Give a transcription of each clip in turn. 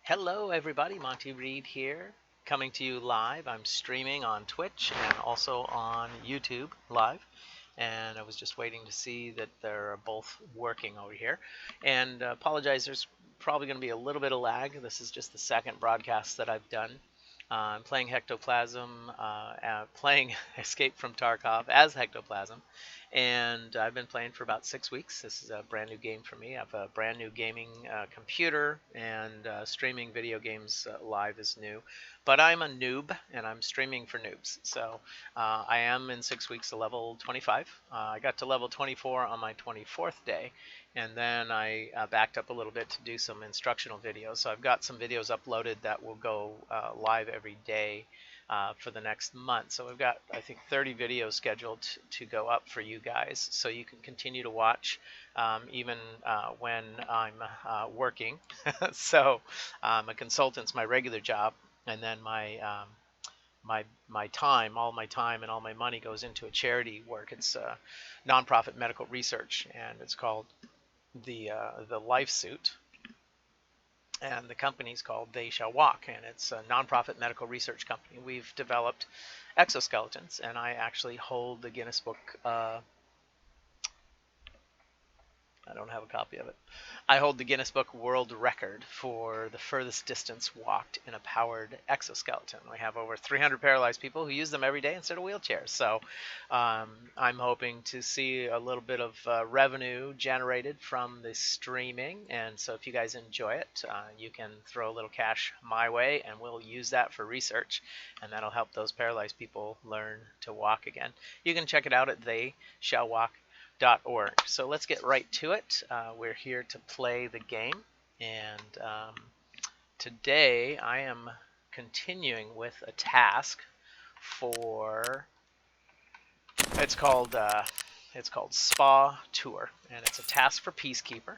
Hello everybody, Monty Reed here, coming to you live. I'm streaming on Twitch and also on YouTube live. And I was just waiting to see that they're both working over here. And apologize, there's probably going to be a little bit of lag. This is just the second broadcast that I've done. I'm playing Hectoplasim, playing Escape from Tarkov as Hectoplasim, and I've been playing for about 6 weeks. This is a brand new game for me. I have a brand new gaming computer, and streaming video games live is new. But I'm a noob, and I'm streaming for noobs. So I am in 6 weeks to level 25. I got to level 24 on my 24th day, and then I backed up a little bit to do some instructional videos. So I've got some videos uploaded that will go live every day for the next month. So we've got, I think, 30 videos scheduled to go up for you guys, so you can continue to watch even when I'm working. So a consultant's my regular job, and then my time, all my time and all my money goes into a charity work. It's nonprofit medical research, and it's called the Life Suit, and the company's called They Shall Walk, and it's a nonprofit medical research company. We've developed exoskeletons, and I actually hold the Guinness Book. I don't have a copy of it. I hold the Guinness Book World Record for the furthest distance walked in a powered exoskeleton. We have over 300 paralyzed people who use them every day instead of wheelchairs. So I'm hoping to see a little bit of revenue generated from the streaming. And so if you guys enjoy it, you can throw a little cash my way, and we'll use that for research. And that'll help those paralyzed people learn to walk again. You can check it out at theyshallwalk.org. So let's get right to it. We're here to play the game, and today I am continuing with a task for, it's called Spa Tour, and it's a task for Peacekeeper.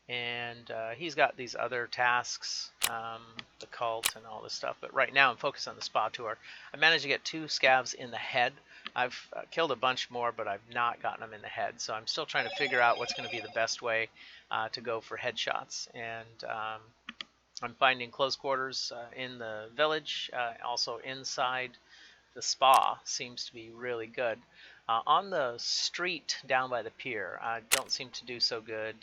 And he's got these other tasks, the cult and all this stuff, but right now I'm focused on the Spa Tour. I managed to get 2 Scavs in the head. I've killed a bunch more, but I've not gotten them in the head, so I'm still trying to figure out what's going to be the best way to go for headshots. And I'm finding close quarters in the village, also inside the spa seems to be really good. On the street down by the pier, I don't seem to do so good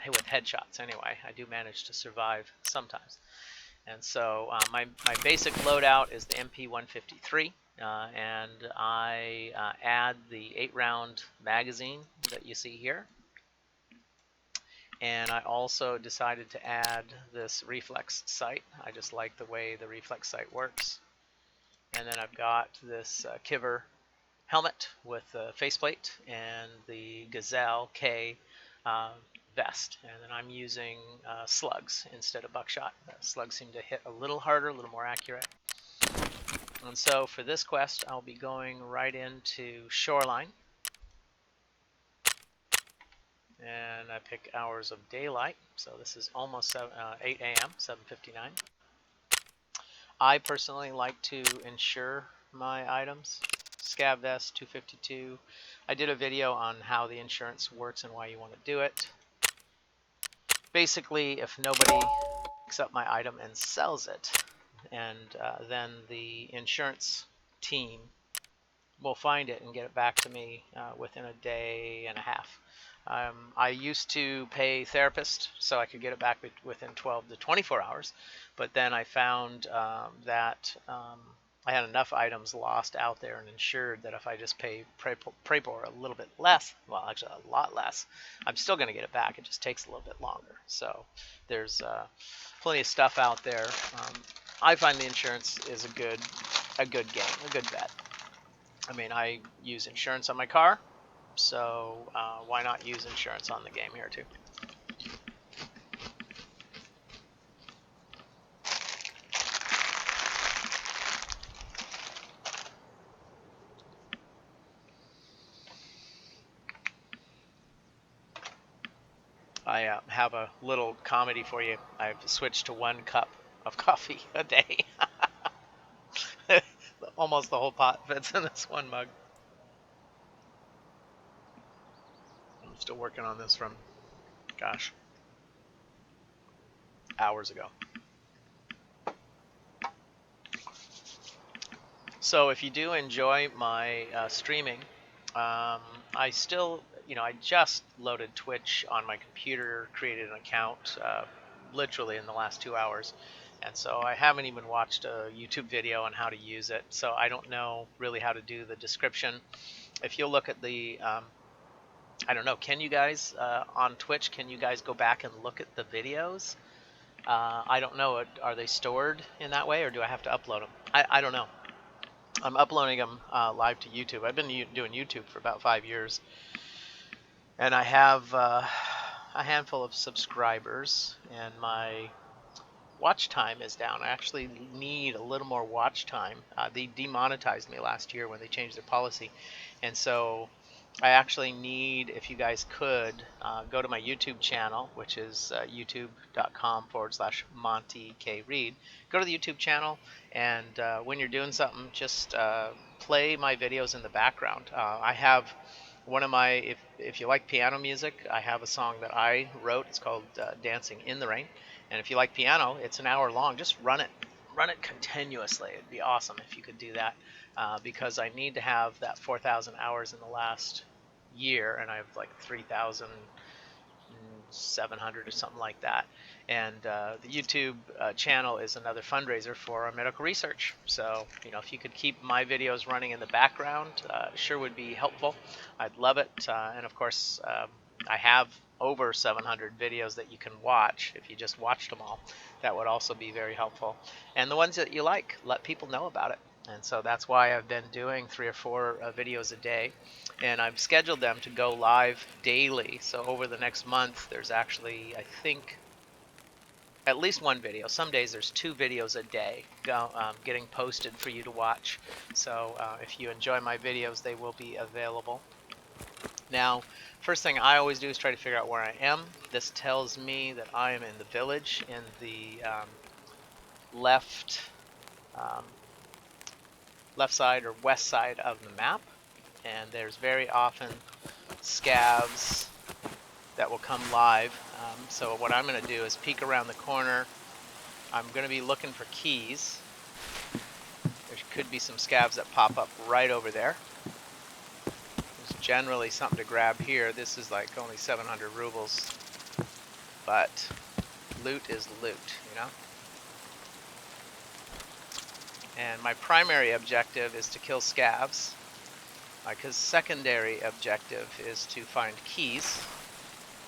with headshots anyway. I do manage to survive sometimes. And so my basic loadout is the MP153, and I add the 8-round magazine that you see here. And I also decided to add this reflex sight. I just like the way the reflex sight works. And then I've got this Kiver Helmet with the faceplate and the Gzhel-K Vest. And then I'm using slugs instead of buckshot. Slugs seem to hit a little harder, a little more accurate. And so for this quest, I'll be going right into Shoreline. And I pick hours of daylight. So this is almost 8 a.m., 7:59. I personally like to insure my items. Scav Vest 252. I did a video on how the insurance works and why you want to do it. Basically, if nobody picks up my item and sells it, and then the insurance team will find it and get it back to me within a day and a half. I used to pay therapist so I could get it back within 12 to 24 hours, but then I found that I had enough items lost out there and insured that if I just pay Prepor a little bit less, well, actually a lot less, I'm still going to get it back. It just takes a little bit longer. So there's plenty of stuff out there. I find the insurance is a good game, a good bet. I mean, I use insurance on my car, so why not use insurance on the game here too? I have a little comedy for you. I've switched to 1 cup of coffee a day. Almost the whole pot fits in this 1 mug. I'm still working on this from, gosh, hours ago. So if you do enjoy my streaming, I still, I just loaded Twitch on my computer, created an account literally in the last 2 hours. And so I haven't even watched a YouTube video on how to use it. So I don't know really how to do the description. If you'll look at the, I don't know, can you guys on Twitch, can you guys go back and look at the videos? I don't know, are they stored in that way or do I have to upload them? I don't know. I'm uploading them live to YouTube. I've been doing YouTube for about 5 years. And I have a handful of subscribers, and my watch time is down. I actually need a little more watch time. They demonetized me last year when they changed their policy. And so I actually need, if you guys could, go to my YouTube channel, which is youtube.com/Monty K Reed. Go to the YouTube channel, and when you're doing something, just play my videos in the background. I have one of my, if you like piano music, I have a song that I wrote. It's called Dancing in the Rain. And if you like piano, it's an hour long. Just run it continuously. It'd be awesome if you could do that, because I need to have that 4,000 hours in the last year, and I have like 3,700 or something like that. And the YouTube channel is another fundraiser for our medical research. So, if you could keep my videos running in the background, sure would be helpful. I'd love it. And of course, I have over 700 videos that you can watch if you just watched them all. That would also be very helpful. And the ones that you like, let people know about it. And so that's why I've been doing 3 or 4 videos a day. And I've scheduled them to go live daily. So over the next month, there's actually, I think, at least one video. Some days there's 2 videos a day getting posted for you to watch. So if you enjoy my videos, they will be available. Now, first thing I always do is try to figure out where I am. This tells me that I am in the village in the left side or west side of the map. And there's very often scavs that will come live. So what I'm going to do is peek around the corner. I'm going to be looking for keys. There could be some scavs that pop up right over there. There's generally something to grab here. This is like only 700 rubles, but loot is loot, And my primary objective is to kill scavs. Because secondary objective is to find keys,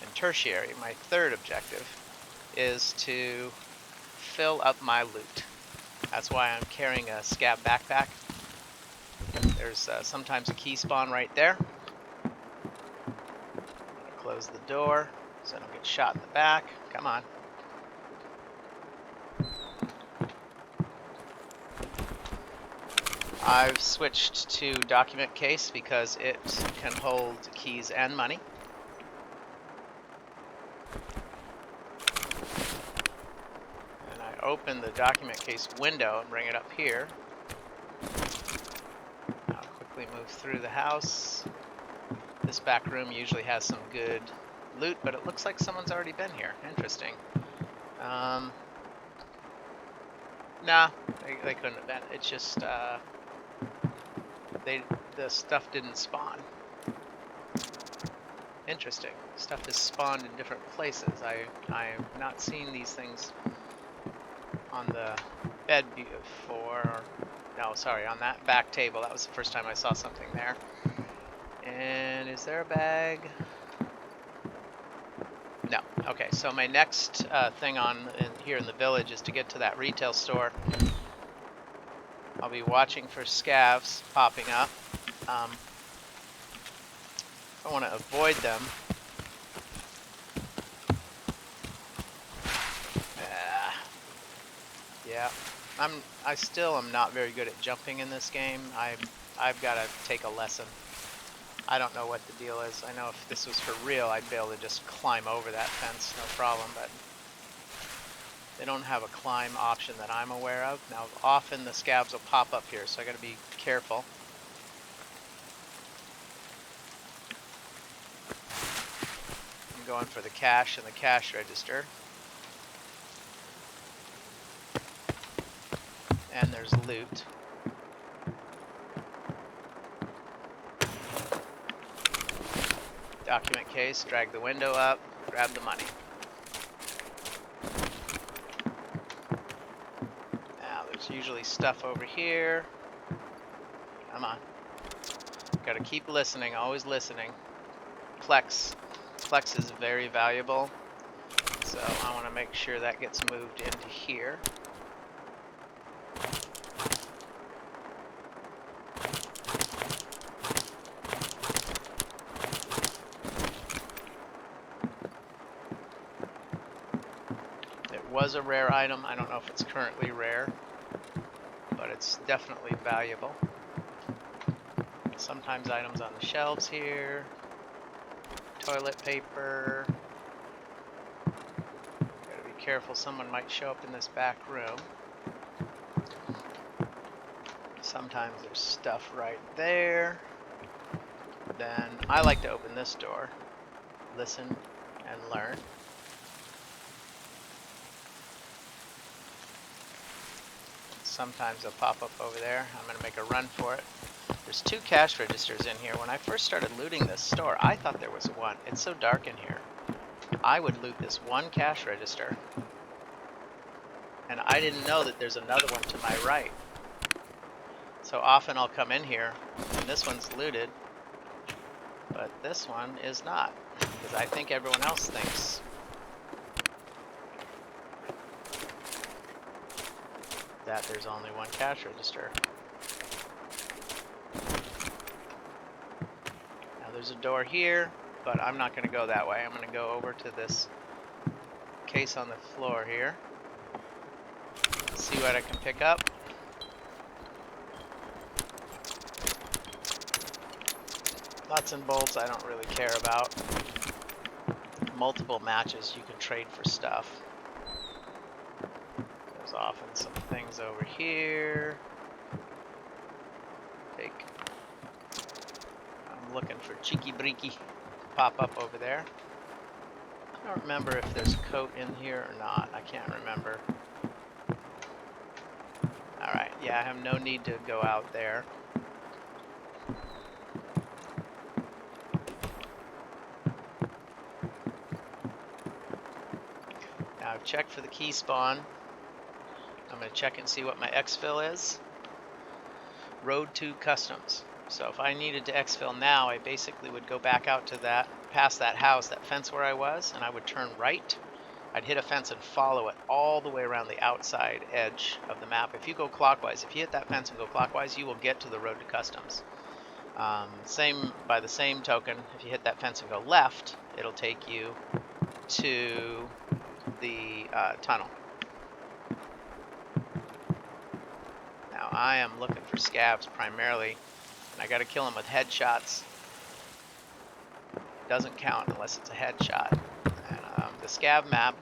and tertiary, my third objective, is to fill up my loot. That's why I'm carrying a Scav Back Pack. There's sometimes a key spawn right there. Close the door so I don't get shot in the back. Come on. I've switched to document case because it can hold keys and money. And I open the document case window and bring it up here. I'll quickly move through the house. This back room usually has some good loot, but it looks like someone's already been here. Interesting. Nah, they couldn't have been. It's just the stuff didn't spawn. Interesting. Stuff is spawned in different places. I have not seen these things on the bed before. No, sorry, on that back table. That was the first time I saw something there. And is there a bag? No. Okay, so my next thing here in the village is to get to that retail store. I'll be watching for scavs popping up. I want to avoid them. Yeah, I still am not very good at jumping in this game. I've got to take a lesson. I don't know what the deal is. I know if this was for real, I'd be able to just climb over that fence, no problem, but they don't have a climb option that I'm aware of. Now, often the scavs will pop up here, so I got to be careful. I'm going for the cash and the cash register. and there's loot. Document case, drag the window up, grab the money. Now there's usually stuff over here. Come on. Gotta keep listening, always listening. Plex. Plex is very valuable, so I want to make sure that gets moved into here. It was a rare item. I don't know if it's currently rare, but it's definitely valuable. Sometimes items on the shelves here. Toilet paper. Gotta be careful, someone might show up in this back room. Sometimes there's stuff right there. Then I like to open this door, listen and learn. Sometimes they'll pop up over there. I'm gonna make a run for it. There's 2 cash registers in here. When I first started looting this store, I thought there was one. It's so dark in here. I would loot this 1 cash register, and I didn't know that there's another one to my right. So often I'll come in here, and this one's looted, but this one is not, because I think everyone else thinks. That there's only 1 cash register. Now there's a door here, but I'm not going to go that way. I'm going to go over to this case on the floor here. See what I can pick up. Nuts and bolts I don't really care about. Multiple matches you can trade for stuff. There's often some things over here. I'm looking for cheeky breeky to pop up over there. I don't remember if there's a coat in here or not. I can't remember. Alright, yeah, I have no need to go out there. Now I've checked for the key spawn. I'm going to check and see what my exfil is. Road to customs. So if I needed to exfil now, I basically would go back out to that, past that house, that fence where I was, and I would turn right. I'd hit a fence and follow it all the way around the outside edge of the map. If you go clockwise, if you hit that fence and go clockwise, you will get to the road to customs. By the same token, if you hit that fence and go left, it'll take you to the tunnel. Now I am looking for scavs primarily, and I got to kill them with headshots. Doesn't count unless it's a headshot. And the scav map,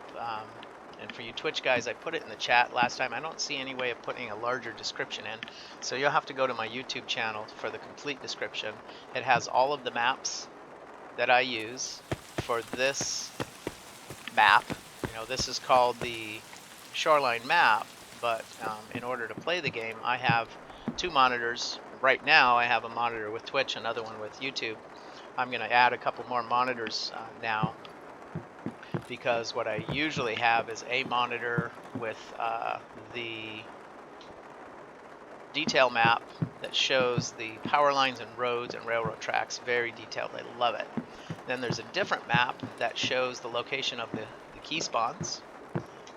and for you Twitch guys, I put it in the chat last time. I don't see any way of putting a larger description in, so you'll have to go to my YouTube channel for the complete description. It has all of the maps that I use for this map. You know, this is called the Shoreline map, but in order to play the game, I have 2 monitors. Right now, I have a monitor with Twitch, another one with YouTube. I'm going to add a couple more monitors now, because what I usually have is a monitor with the detail map that shows the power lines and roads and railroad tracks, very detailed. I love it. Then there's a different map that shows the location of the key spawns,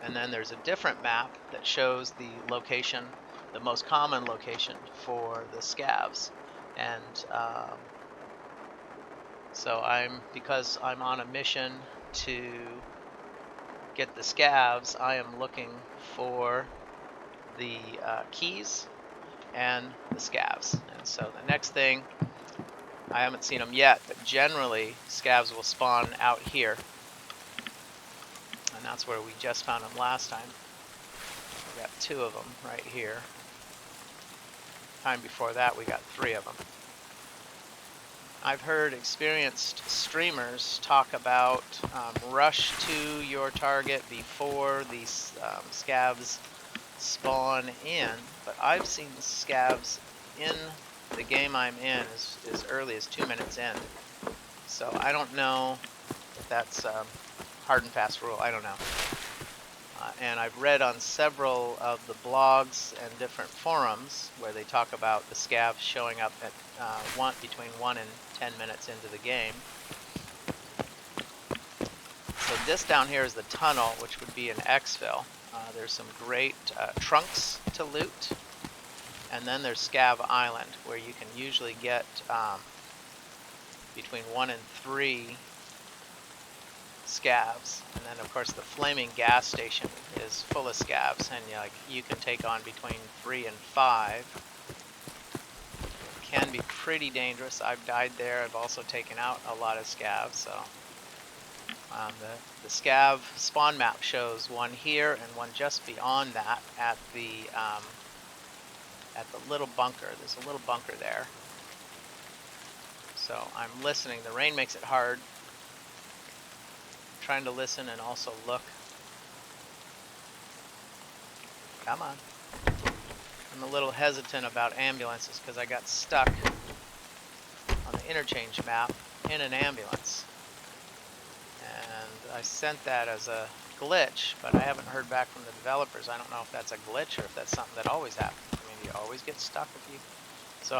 and then there's a different map that shows the location, the most common location for the scavs. And so because I'm on a mission to get the scavs, I am looking for the keys and the scavs. And so the next thing, I haven't seen them yet, but generally scavs will spawn out here, and that's where we just found them last time. We got 2 of them right here. Time before that we got 3 of them. I've heard experienced streamers talk about rush to your target before these scavs spawn in, but I've seen scavs in the game I'm in as early as 2 minutes in. So I don't know if that's hard and fast rule. I don't know. And I've read on several of the blogs and different forums where they talk about the scavs showing up at between 1 and 10 minutes into the game. So this down here is the tunnel, which would be an exfil. There's some great trunks to loot. And then there's Scav Island, where you can usually get between 1 and 3 scavs. And then of course the flaming gas station is full of scavs, and you can take on between 3 and 5. It can be pretty dangerous. I've died there. I've also taken out a lot of scavs. So the scav spawn map shows one here and one just beyond that at the little bunker. There's a little bunker there. So I'm listening. The rain makes it hard. I'm trying to listen and also look. Come on. I'm a little hesitant about ambulances because I got stuck on the interchange map in an ambulance. And I sent that as a glitch, but I haven't heard back from the developers. I don't know if that's a glitch or if that's something that always happens. I mean, you always get stuck if you... So,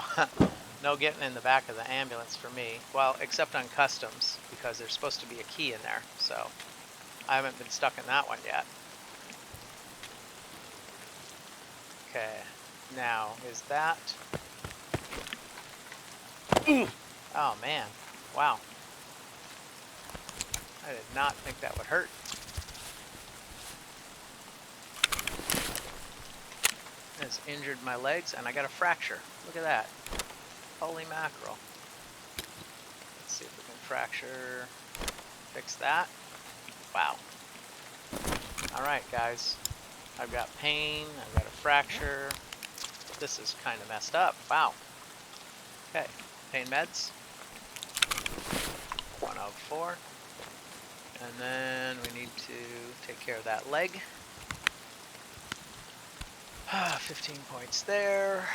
no getting in the back of the ambulance for me. Well, except on customs, because there's supposed to be a key in there. So, I haven't been stuck in that one yet. Okay, now, is that... Oh, man. Wow. I did not think that would hurt. It's injured my legs, and I got a fracture. Look at that. Holy mackerel. Let's see if we can fracture, fix that. Wow. Alright, guys. I've got pain, I've got a fracture. This is kind of messed up. Wow. Okay, pain meds. 1 of 4. And then we need to take care of that leg. 15 points there.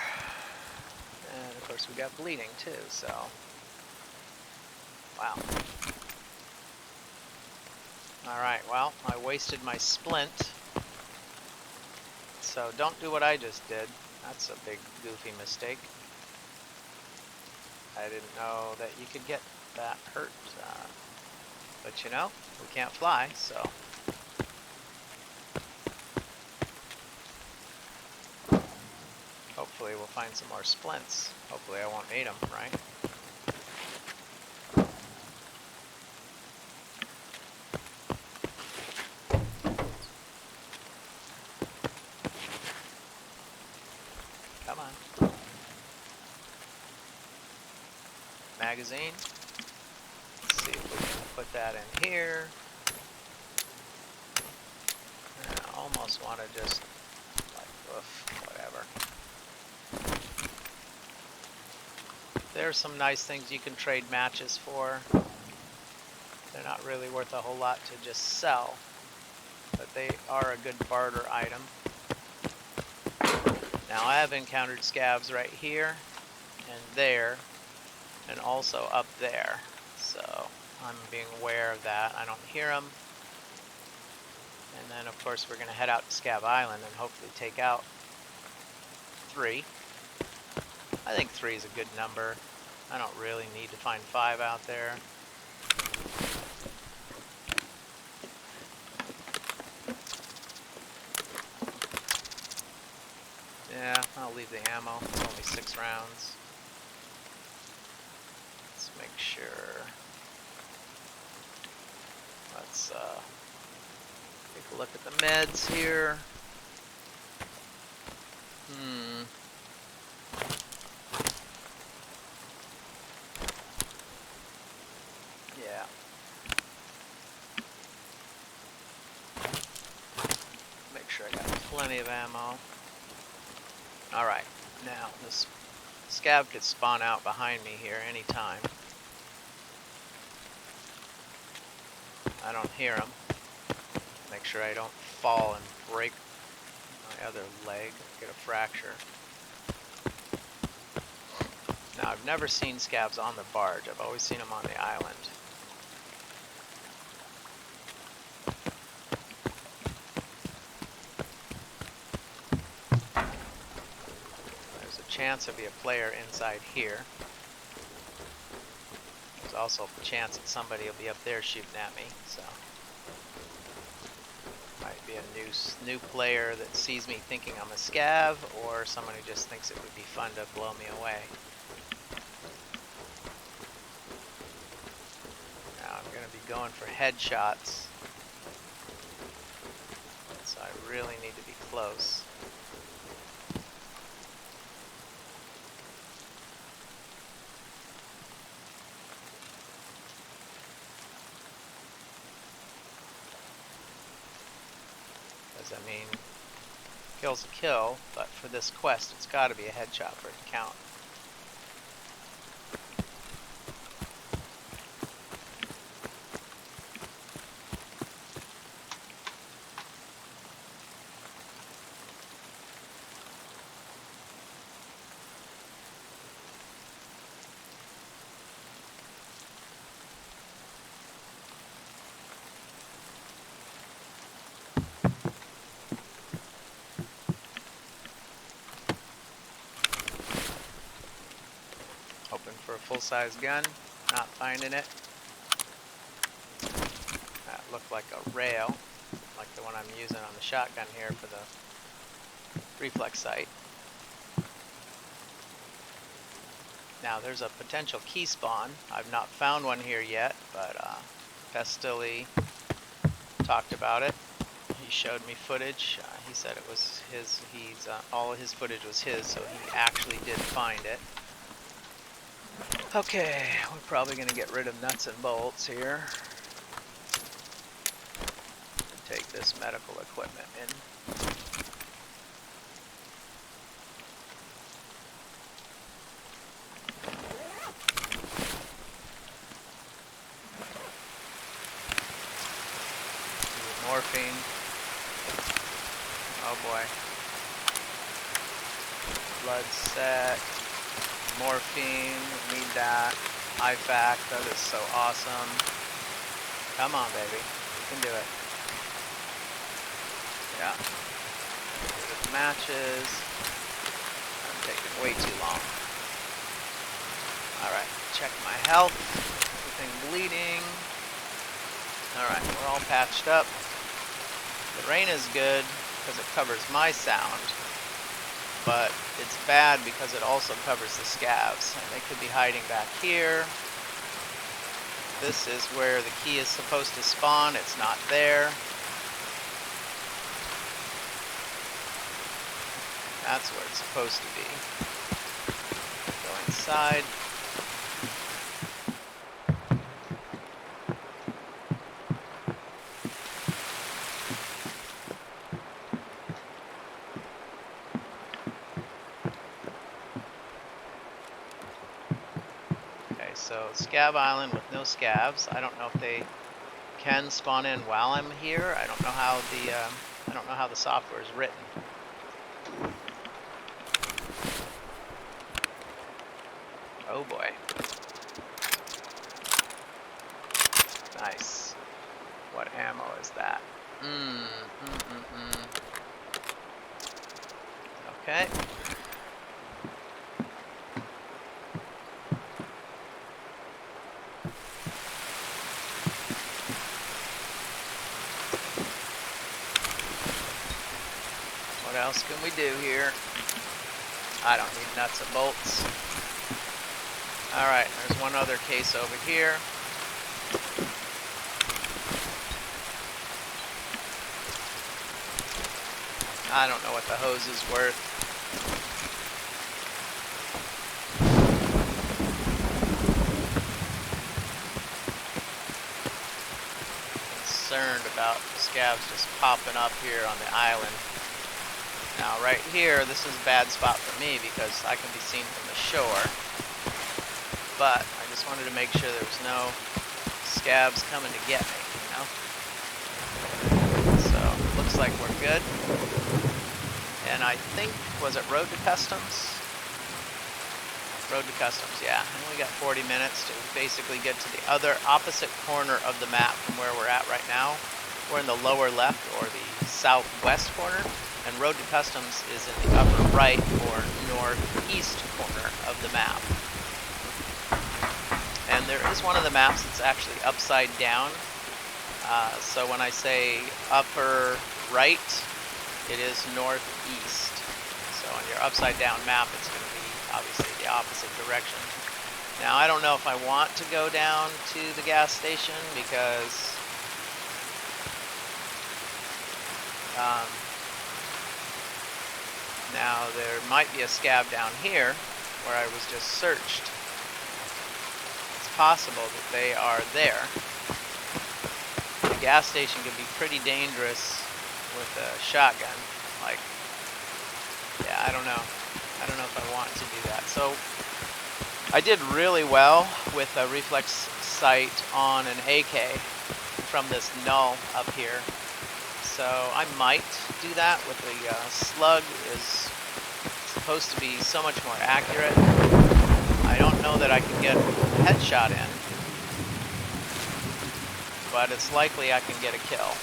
And of course we got bleeding too, so. Wow. Alright, well, I wasted my splint. So don't do what I just did. That's a big goofy mistake. I didn't know that you could get that hurt. But you know, we can't fly, so. Hopefully we'll find some more splints. Hopefully I won't need them, right? Come on. Magazine. Let's see if we can put that in here. I almost want to just, like, oof, whatever. There's some nice things you can trade matches for. They're not really worth a whole lot to just sell, but they are a good barter item. Now I have encountered scavs right here and there, and also up there. So I'm being aware of that. I don't hear them. And then of course we're going to head out to Scav Island and hopefully take out 3. I think 3 is a good number. I don't really need to find 5 out there. Yeah, I'll leave the ammo. It's only 6 rounds. Let's make sure. Let's take a look at the meds here. Yeah. Make sure I got plenty of ammo. Alright, now this scav could spawn out behind me here anytime. I don't hear him. Make sure I don't fall and break my my other leg, get a fracture. Now, I've never seen scavs on the barge. I've always seen them on the island. There's a chance there'll be a player inside here. There's also a chance that somebody will be up there shooting at me, so might be a new player that sees me thinking I'm a scav, or someone who just thinks it would be fun to blow me away. Now I'm going to be going for headshots, so I really need to be close. I mean, kill's a kill, but for this quest, it's got to be a headshot for it to count. For a full-size gun, not finding it. That looked like a rail, like the one I'm using on the shotgun here for the reflex sight. Now there's a potential key spawn. I've not found one here yet, but Pestily talked about it. He showed me footage. He said it was his. All of his footage was his, so he actually did find it. Okay, we're probably going to get rid of nuts and bolts here. Take this medical equipment in. Morphine. Oh boy. Blood set. Morphine, need that. IFAC, that is so awesome. Come on, baby. You can do it. Yeah. Good matches. I'm taking way too long. Alright, check my health. Everything bleeding. Alright, we're all patched up. The rain is good because it covers my sound. But it's bad because it also covers the scavs, and they could be hiding back here. This is where the key is supposed to spawn. It's not there. That's where it's supposed to be. Go inside. So Scav Island with no scavs. I don't know if they can spawn in while I'm here. I don't know how the software is written. Oh boy. Nice. What ammo is that? Okay. What else can we do here? I don't need nuts and bolts. Alright, there's one other case over here. I don't know what the hose is worth. Concerned about scavs just popping up here on the island. Now right here, this is a bad spot for me because I can be seen from the shore. But I just wanted to make sure there was no scavs coming to get me, you know? So, looks like we're good. and I think, was it Road to Customs? Road to Customs, yeah. And we got 40 minutes to basically get to the other opposite corner of the map from where we're at right now. We're in the lower left or the southwest corner, and Road to Customs is in the upper right or northeast corner of the map. And there is one of the maps that's actually upside down. So when I say upper right, it is northeast. So on your upside down map, it's going to be obviously the opposite direction. Now I don't know if I want to go down to the gas station because now there might be a scav down here where I was just searched. It's possible that they are there. The gas station could be pretty dangerous with a shotgun. Like, yeah, I don't know. I don't know if I want to do that. So I did really well with a reflex sight on an AK from this null up here. So I might do that with the slug. Is supposed to be so much more accurate. I don't know that I can get a headshot in, but it's likely I can get a kill.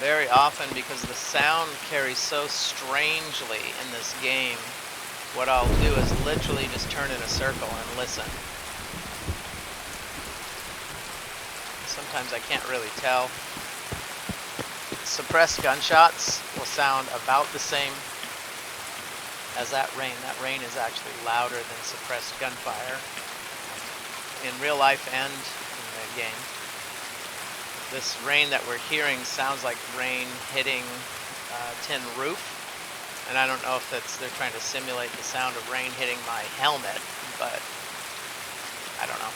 Very often, because the sound carries so strangely in this game, what I'll do is literally just turn in a circle and listen. Sometimes I can't really tell. Suppressed gunshots will sound about the same as that rain. That rain is actually louder than suppressed gunfire in real life and in the game. This rain that we're hearing sounds like rain hitting tin roof, and I don't know if they're trying to simulate the sound of rain hitting my helmet, but I don't know.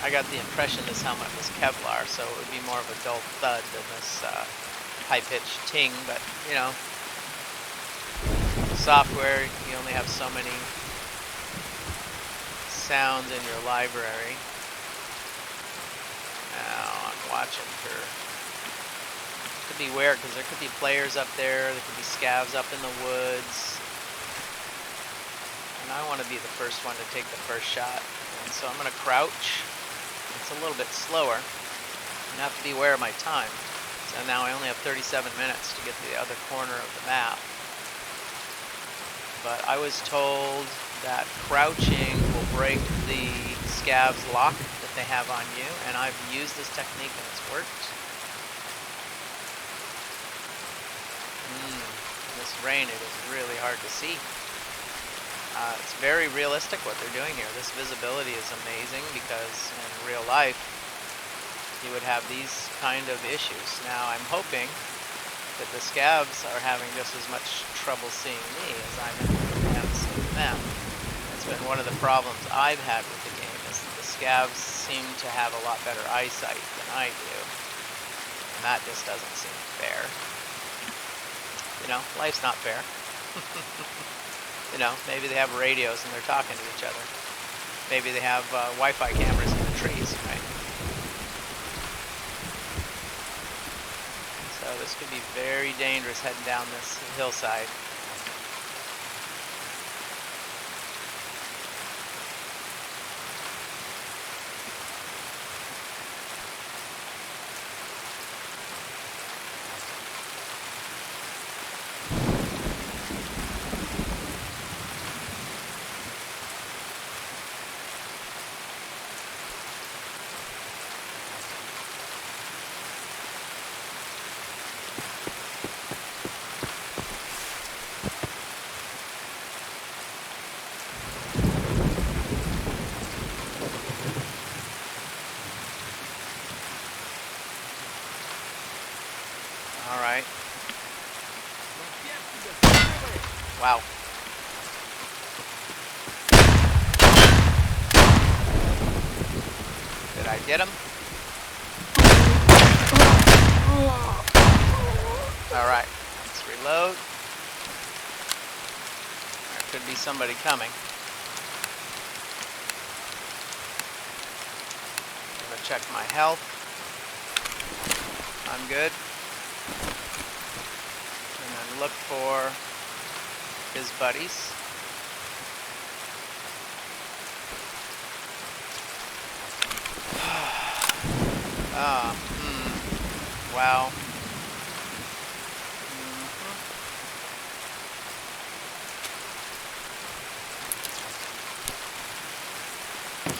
I got the impression this helmet was Kevlar, so it would be more of a dull thud than this high-pitched ting, but you know, software, you only have so many sounds in your library. Now I'm watching for, could be weird because there could be players up there could be scavs up in the woods, and I want to be the first one to take the first shot, and so I'm going to crouch. It's a little bit slower, and I have to be aware of my time. So now I only have 37 minutes to get to the other corner of the map, but I was told that crouching will break the scav's lock that they have on you, and I've used this technique and it's worked. This rain, it is really hard to see. It's very realistic what they're doing here. This visibility is amazing because in real life you would have these kind of issues. Now I'm hoping that the scavs are having just as much trouble seeing me as I'm having seen them. It's been one of the problems I've had with the game, is that the scavs seem to have a lot better eyesight than I do, and that just doesn't seem fair. You know, life's not fair. You know, maybe they have radios and they're talking to each other. Maybe they have Wi-Fi cameras in the trees, right? So this could be very dangerous heading down this hillside. Alright. Wow. Did I get him? Alright, let's reload. There could be somebody coming. I'm gonna check my health. I'm good. And then look for his buddies. Wow.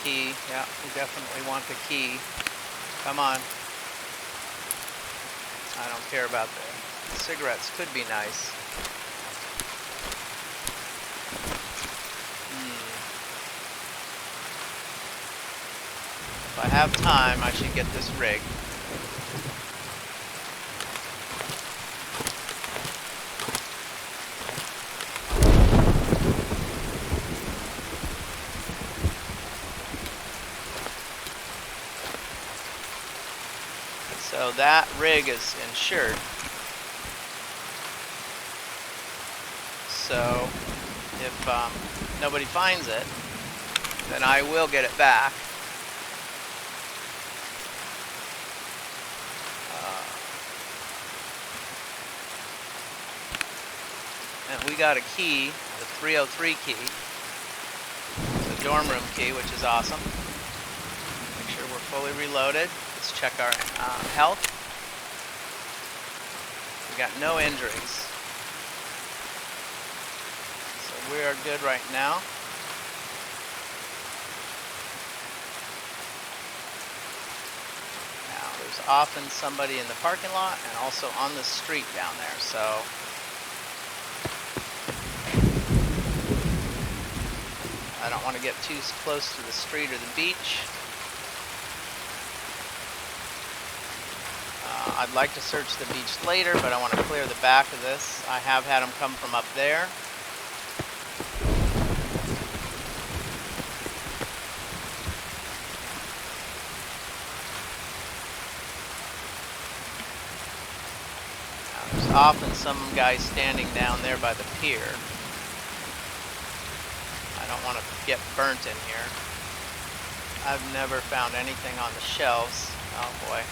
Key. Yeah, we definitely want the key. Come on. I don't care about the cigarettes. Could be nice. If I have time, I should get this rig. So that rig is insured. So if nobody finds it, then I will get it back. And we got a key, the 303 key. It's a dorm room key, which is awesome. Make sure we're fully reloaded. Let's check our health. We got no injuries. So we are good right now. Now there's often somebody in the parking lot and also on the street down there. So I don't want to get too close to the street or the beach. I'd like to search the beach later, but I want to clear the back of this. I have had them come from up there. Now, there's often some guy standing down there by the pier. I don't want to get burnt in here. I've never found anything on the shelves. Oh boy.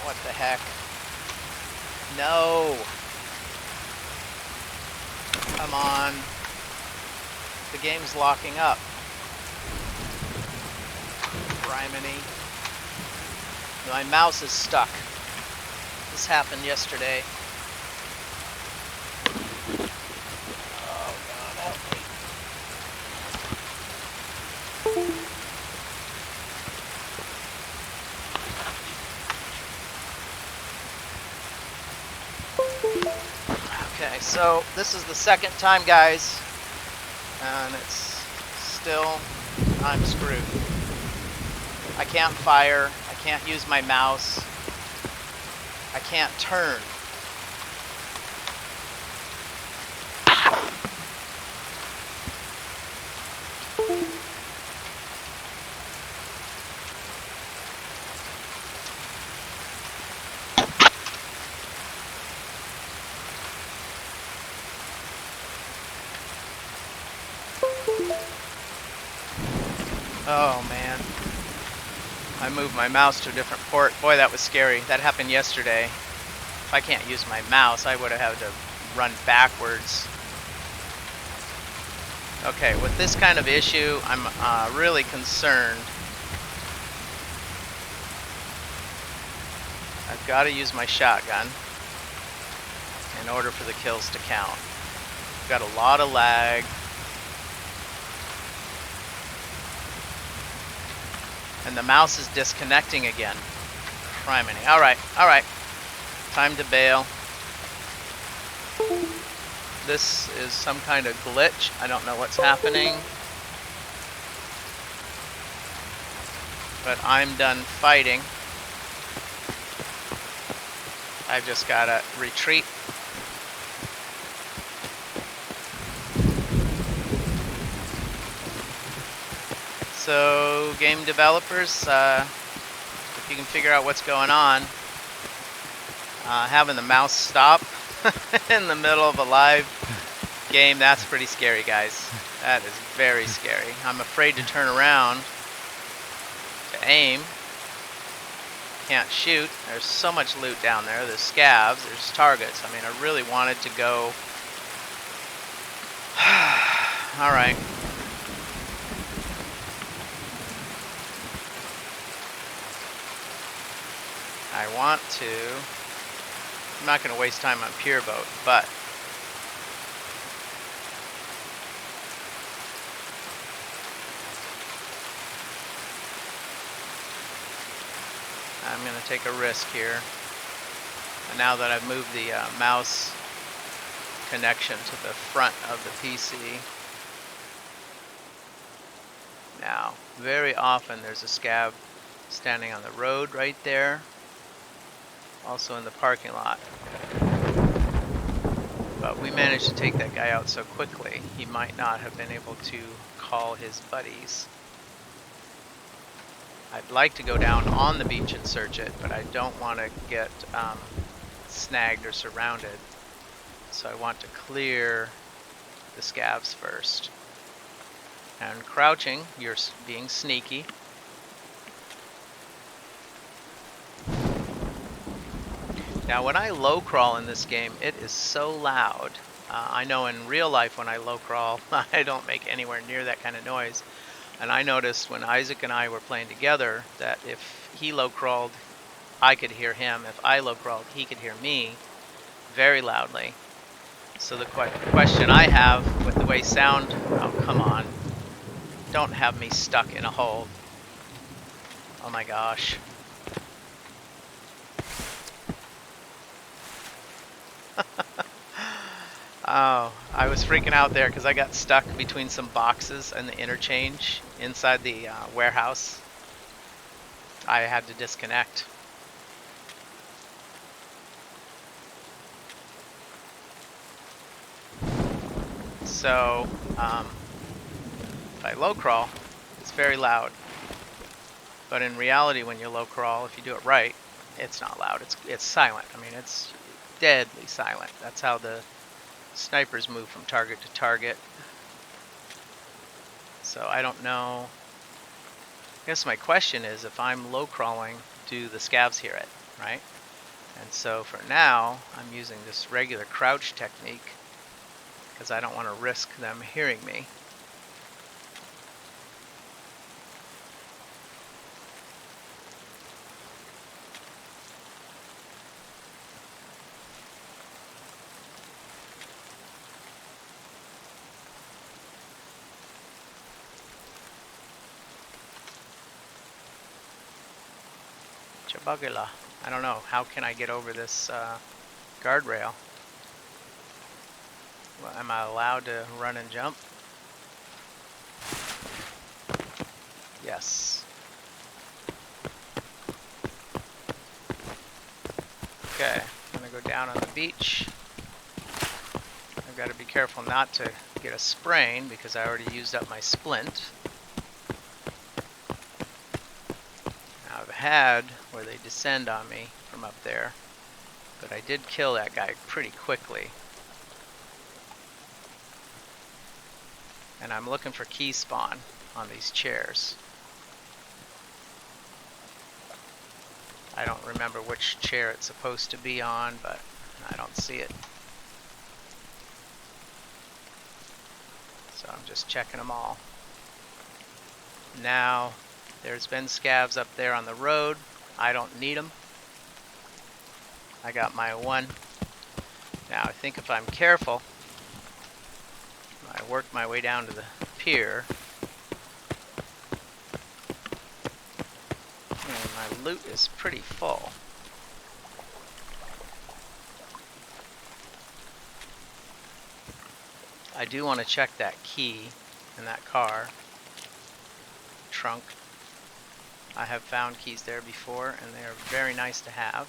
What the heck? No! Come on. The game's locking up. Criminy. My mouse is stuck. This happened yesterday. Oh God, help me. Okay, so this is the second time, guys, and it's still, I'm screwed. I can't fire, I can't use my mouse, I can't turn. Oh man, I moved my mouse to a different port. Boy, that was scary. That happened yesterday. If I can't use my mouse, I would have had to run backwards. Okay, with this kind of issue, I'm really concerned. I've got to use my shotgun in order for the kills to count. I've got a lot of lag. And the mouse is disconnecting again. Criminy. Alright, alright. Time to bail. This is some kind of glitch. I don't know what's happening. But I'm done fighting. I've just gotta retreat. So, game developers, if you can figure out what's going on, having the mouse stop in the middle of a live game, that's pretty scary, guys. That is very scary. I'm afraid to turn around to aim. Can't shoot. There's so much loot down there. There's scavs, there's targets. I mean, I really wanted to go. All right. I want to. I'm not going to waste time on Pier Boat, but I'm going to take a risk here. And now that I've moved the mouse connection to the front of the PC. Now, very often there's a scav standing on the road right there. Also in the parking lot. But we managed to take that guy out so quickly, he might not have been able to call his buddies. I'd like to go down on the beach and search it, but I don't want to get snagged or surrounded. So I want to clear the scavs first. And crouching, you're being sneaky. Now when I low crawl in this game, it is so loud. I know in real life when I low crawl, I don't make anywhere near that kind of noise. And I noticed when Isaac and I were playing together that if he low crawled, I could hear him. If I low crawled, he could hear me very loudly. So the question I have with the way sound, oh come on, don't have me stuck in a hole. Oh my gosh. Oh, I was freaking out there because I got stuck between some boxes and the interchange inside the warehouse. I had to disconnect. So, if I low crawl, it's very loud. But in reality, when you low crawl, if you do it right, it's not loud. It's silent. I mean, it's deadly silent. That's how the snipers move from target to target. So I don't know. I guess my question is, if I'm low crawling, do the scavs hear it, right? And so for now, I'm using this regular crouch technique because I don't want to risk them hearing me. Chabagila. I don't know. How can I get over this guardrail? Well, am I allowed to run and jump? Yes. Okay, I'm gonna go down on the beach. I've got to be careful not to get a sprain because I already used up my splint. Now I've had where they descend on me from up there, but I did kill that guy pretty quickly. And I'm looking for key spawn on these chairs. I don't remember which chair it's supposed to be on, but I don't see it. So I'm just checking them all. Now, there's been scavs up there on the road. I don't need them. I got my one. Now I think if I'm careful, I work my way down to the pier. And my loot is pretty full. I do want to check that key in that car. Trunk. I have found keys there before and they are very nice to have.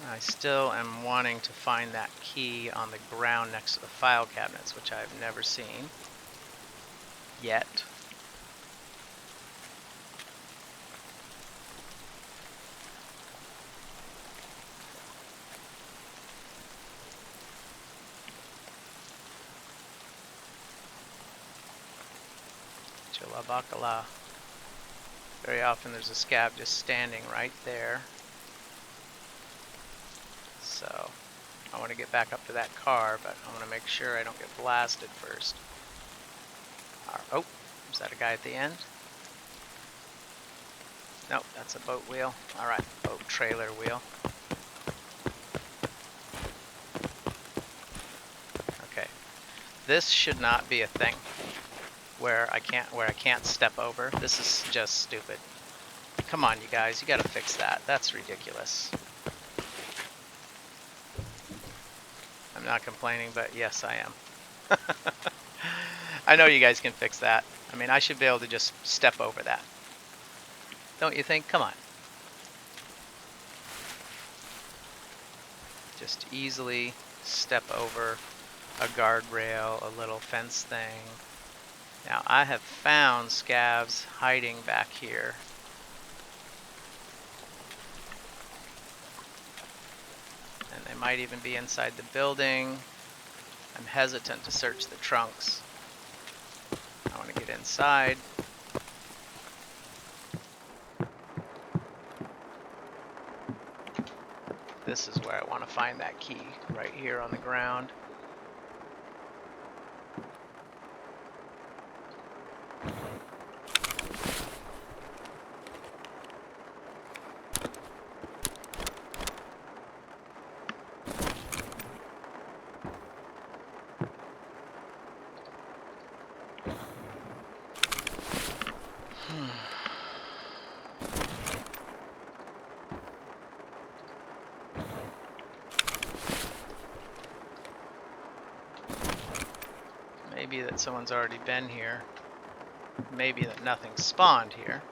I still am wanting to find that key on the ground next to the file cabinets, which I've never seen yet. Bakala. Very often there's a scav just standing right there. So I want to get back up to that car, but I want to make sure I don't get blasted first. Oh, is that a guy at the end? Nope, that's a boat wheel. Alright, boat trailer wheel. Okay. This should not be a thing where I can't step over. This is just stupid. Come on, you guys, you gotta fix that. That's ridiculous. I'm not complaining, but yes, I am. I know you guys can fix that. I mean, I should be able to just step over that. Don't you think? Come on. Just easily step over a guardrail, a little fence thing. Now, I have found scavs hiding back here. And they might even be inside the building. I'm hesitant to search the trunks. I want to get inside. This is where I want to find that key, right here on the ground. Maybe that someone's already been here. Maybe that nothing spawned here.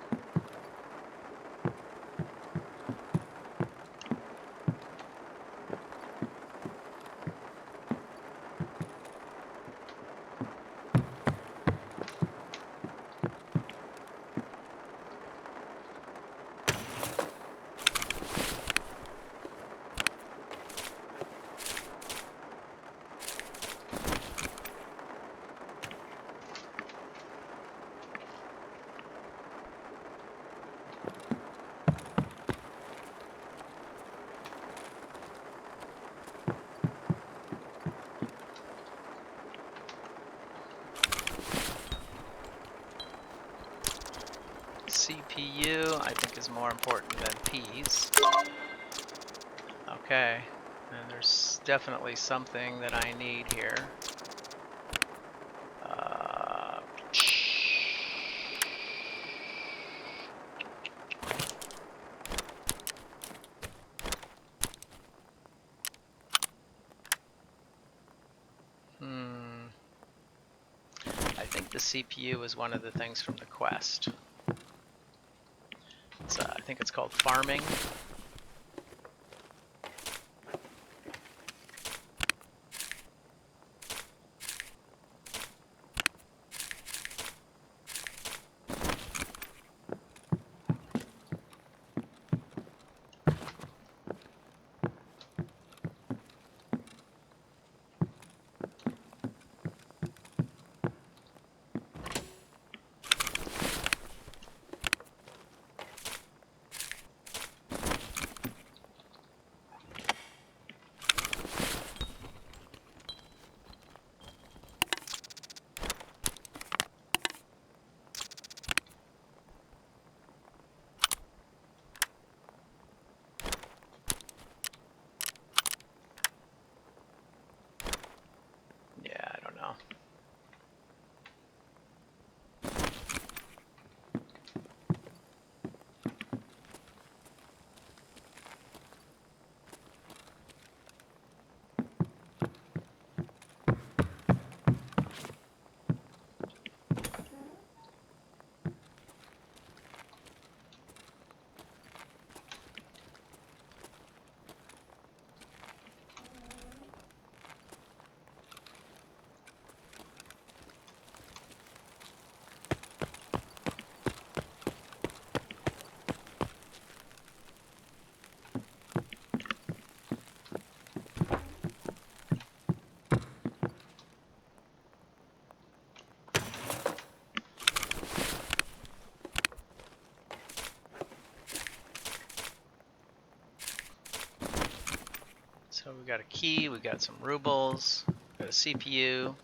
CPU, I think, is more important than P's. Okay, and there's definitely something that I need here. I think the CPU is one of the things from the quest. I think it's called farming. So we got a key, we got some rubles, got a CPU,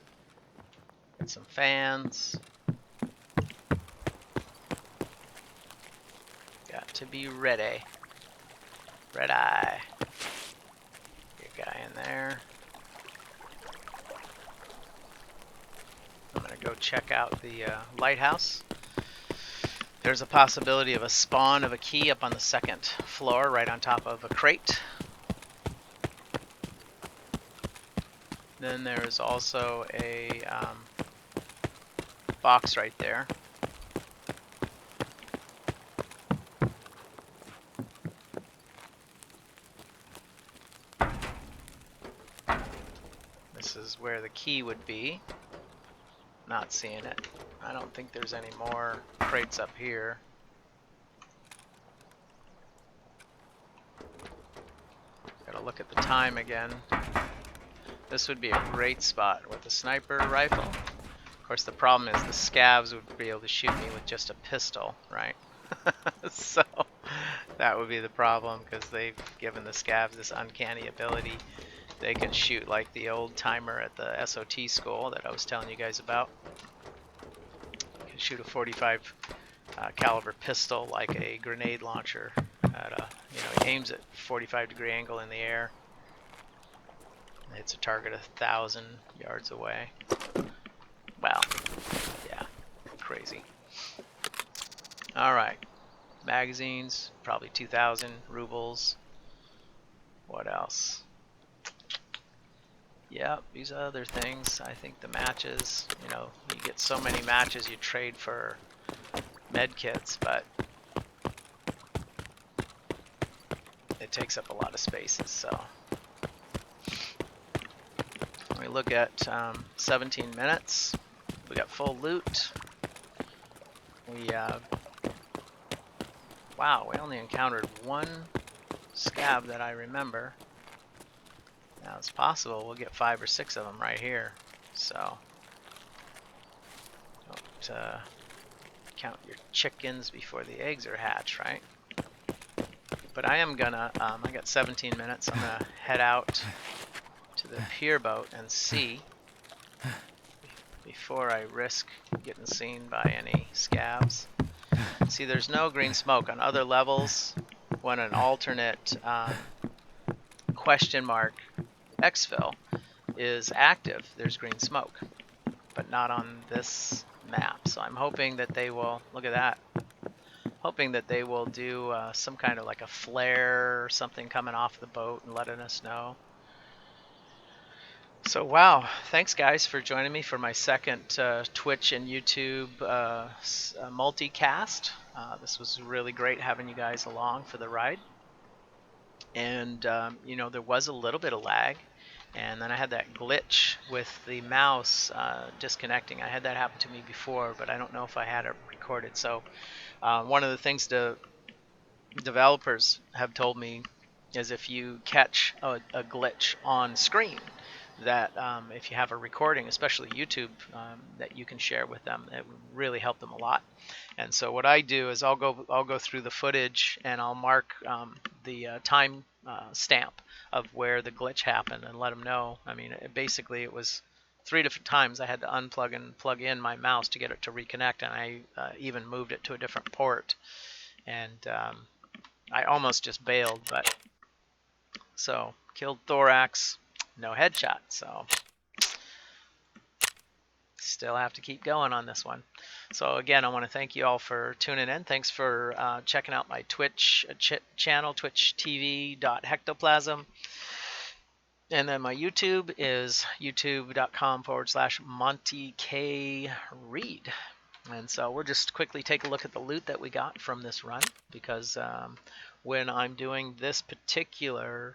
got some fans. Got to be ready. Red eye. Good guy in there. I'm gonna go check out the lighthouse. There's a possibility of a spawn of a key up on the second floor, right on top of a crate. Then there's also a box right there. This is where the key would be. Not seeing it. I don't think there's any more crates up here. Gotta look at the time again. This would be a great spot with a sniper rifle. Of course, the problem is the Scavs would be able to shoot me with just a pistol, right? So that would be the problem, because they've given the Scavs this uncanny ability. They can shoot like the old timer at the SOT school that I was telling you guys about. You can shoot a 45 caliber pistol like a grenade launcher at a, it aims at 45-degree angle in the air. It's a target 1,000 yards away. Well, yeah, crazy. All right, magazines, probably 2,000 rubles. What else? Yep, these other things. I think the matches, you get so many matches you trade for med kits, but it takes up a lot of spaces, so. We look at 17 minutes. We got full loot. Wow, we only encountered one scav that I remember. Now it's possible we'll get 5 or 6 of them right here. So don't count your chickens before the eggs are hatched, right? But I am gonna, I got 17 minutes. I'm gonna head out to the pier boat and see before I risk getting seen by any scavs. See, there's no green smoke on other levels. When an alternate question mark exfil is active, there's green smoke, but not on this map. So I'm hoping that they will, look at that, hoping that they will do some kind of like a flare or something coming off the boat and letting us know. So wow, thanks guys for joining me for my second Twitch and YouTube multicast. This was really great having you guys along for the ride. And there was a little bit of lag, and then I had that glitch with the mouse disconnecting. I had that happen to me before, but I don't know if I had it recorded. So one of the things the developers have told me is if you catch a glitch on screen, that if you have a recording, especially YouTube, that you can share with them, it would really help them a lot. And so what I do is I'll go through the footage and I'll mark the time stamp of where the glitch happened and let them know. I mean, basically it was 3 different times I had to unplug and plug in my mouse to get it to reconnect, and I even moved it to a different port, and I almost just bailed, but so killed Thorax. No headshot, so still have to keep going on this one. So again, I want to thank you all for tuning in. Thanks for checking out my Twitch channel, twitchtv.hectoplasim. And then my YouTube is youtube.com/Monty K Reed. And so we'll just quickly take a look at the loot that we got from this run, because when I'm doing this particular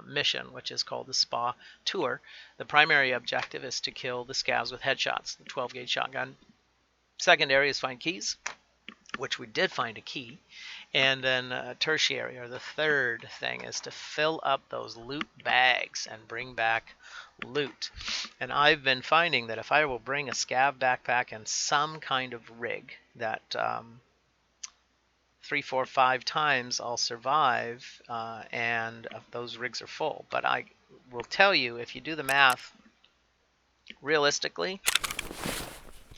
mission, which is called the Spa Tour, the primary objective is to kill the scavs with headshots, the 12-gauge shotgun. Secondary is find keys, which we did find a key. And then tertiary, or the third thing, is to fill up those loot bags and bring back loot. And I've been finding that if I will bring a Scav backpack and some kind of rig, that 3, 4, 5 times I'll survive, and those rigs are full. But will tell you, if you do the math, realistically,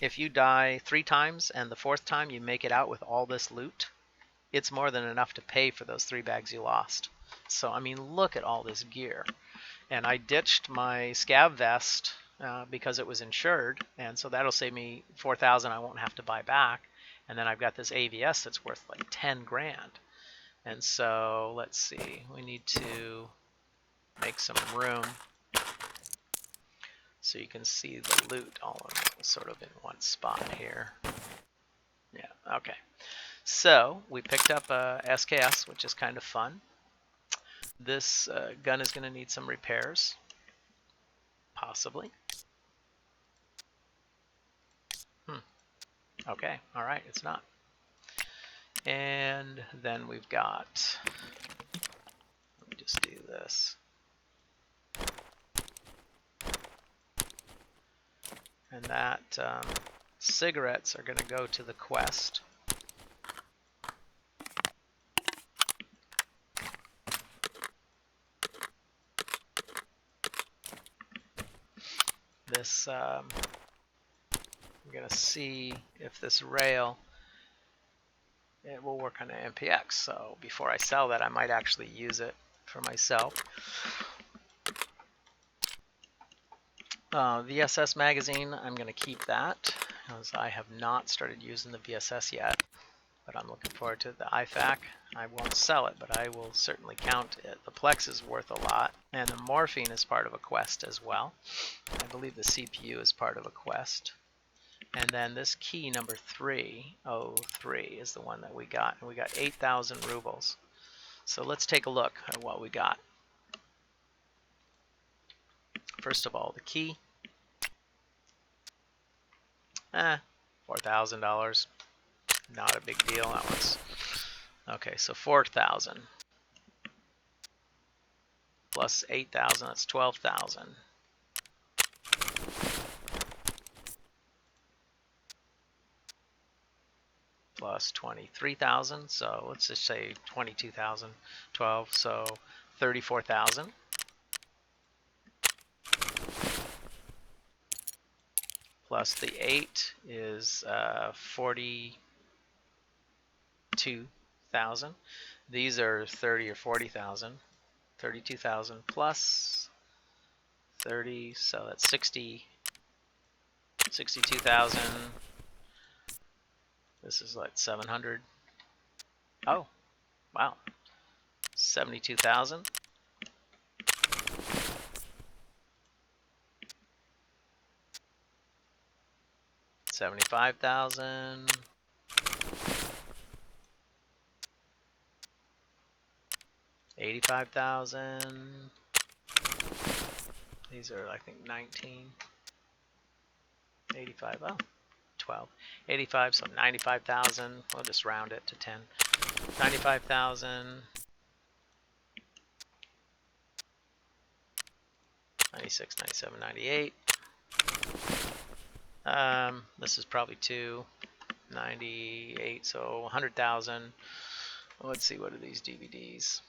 if you die 3 times and the 4th time you make it out with all this loot, it's more than enough to pay for those 3 bags you lost. So, I mean, look at all this gear. And I ditched my Scav Vest because it was insured, and so that'll save me 4,000 I won't have to buy back. And then I've got this AVS that's worth like 10 grand. And so, let's see, we need to make some room so you can see the loot all sort of in one spot here. Yeah, okay. So we picked up a SKS, which is kind of fun. This gun is going to need some repairs, possibly. Okay, all right, it's not. And then we've got, let me just do this. And that cigarettes are going to go to the quest. This, I'm going to see if this rail, it will work on an MPX. So before I sell that, I might actually use it for myself. VSS magazine, I'm going to keep that, because I have not started using the VSS yet, but I'm looking forward to the IFAK. I won't sell it, but I will certainly count it. The Plex is worth a lot, and the morphine is part of a quest as well. I believe the CPU is part of a quest. And then this key number 303 is the one that we got, and we got 8,000 rubles. So let's take a look at what we got. First of all, the key. $4,000. Not a big deal. That one's okay. So 4,000 plus 8,000. That's 12,000. Plus 23,000. So let's just say 22,000. 12. So 34,000. Plus the 8 is 42,000. These are 30 or 40,000. 32,000 plus 30, so that's 62,000. This is like 700. Oh, wow. 72,000. 75,000. 85,000. These are, I think, 19. 85. Oh, 12. 85. So 95,000. We'll just round it to 10. 95,000. 96, 97, 98. This is probably 298, so 100,000. Let's see, what are these DVDs?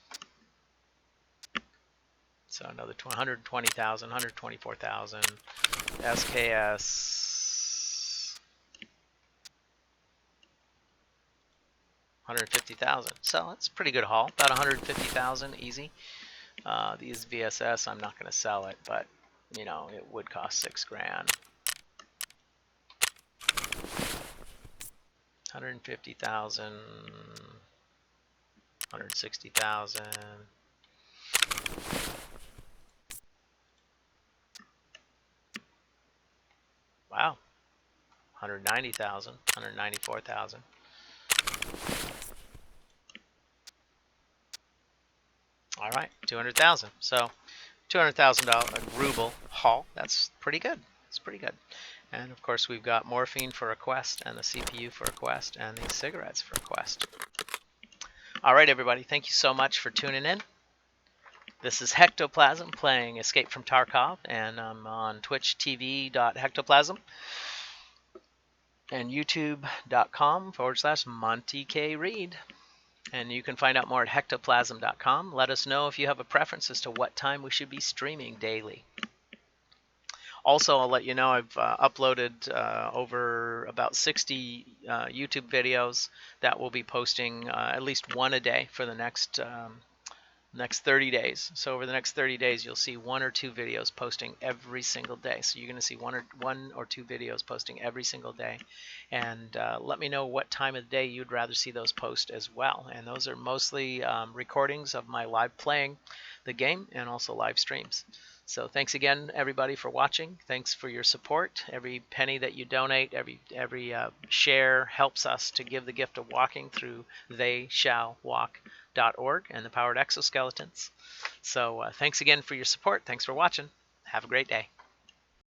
So another 120,000, 124,000. SKS 150,000. So that's a pretty good haul. About 150,000 easy. These VSS, I'm not going to sell it, but you know, it would cost 6 grand. 150,000, 160,000. Wow. 190,000, 194,000. All right, 200,000. So $200,000 ruble haul. That's pretty good. It's pretty good. And of course, we've got morphine for a quest, and the CPU for a quest, and these cigarettes for a quest. All right, everybody. Thank you so much for tuning in. This is Hectoplasim playing Escape from Tarkov, and I'm on twitch.tv.hectoplasm and youtube.com/Monty K Reed. And you can find out more at hectoplasm.com. Let us know if you have a preference as to what time we should be streaming daily. Also, I'll let you know I've uploaded over about 60 YouTube videos that we'll be posting at least one a day for the next 30 days. So over the next 30 days, you'll see 1 or 2 videos posting every single day. So you're going to see one or two videos posting every single day. And let me know what time of the day you'd rather see those post as well. And those are mostly recordings of my live playing the game and also live streams. So thanks again, everybody, for watching. Thanks for your support. Every penny that you donate, every share helps us to give the gift of walking through theyshallwalk.org and the Powered Exoskeletons. So thanks again for your support. Thanks for watching. Have a great day.